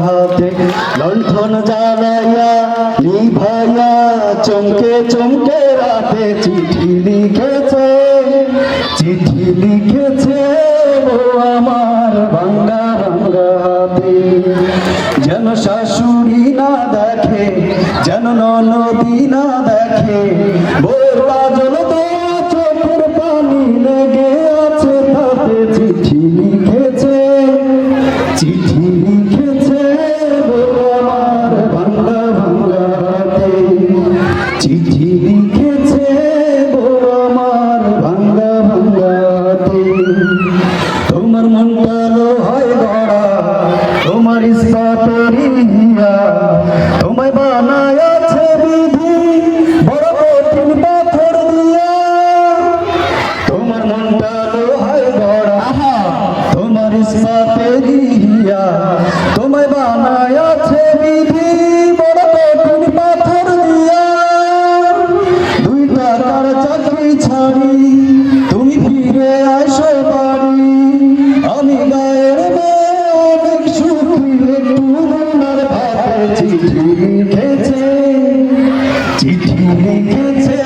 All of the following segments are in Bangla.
হাতে লণ্ঠন জ্বালাইয়া নিভাইয়া চমকে চমকে রাতে চিঠি লিখেছে ও আমার ভাঙ্গা ভাঙ্গা হাতে। যেন শাশুড়ি না দেখে, যেন ননদি না দেখে, বউয়ের কাজল দেয়া চোখের পানি লেগে আছে তাতে চিঠি লিখেছে ও আমার ভাঙ্গা ভাঙ্গা হাতে। চিঠি লিখেছে ও আমার ভাঙ্গা ভাঙ্গা হাতে। তোমার মন ভালো হয় গড়া, তোমার ইস্পাতেরই হিয়া, তোমায় বানায়াছে বিধি বড় কঠিন পাথর দিয়া। তোমার মন ভালো হয় গড়া, তোমার ইস্পাতেরই হিয়া, তোমায় বানায়াছে বিধি বড় কঠিন পাথর দিয়া। 2 টাকার চাকরি ছাড়ি তুমি ফিরে আসো বাড়ি, আমি গায়ের মেয়ে অনেক সুখী একটু মনের ভাবে। চিঠি লিখেছে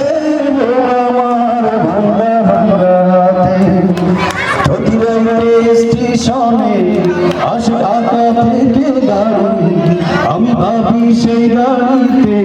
ও আমার ভাঙ্গা ভাঙ্গা হাতে। প্রতিবারে স্টেশনে আসে ঢাকা থেকে গাড়ি, আমি ভাবি সেই গাড়িতে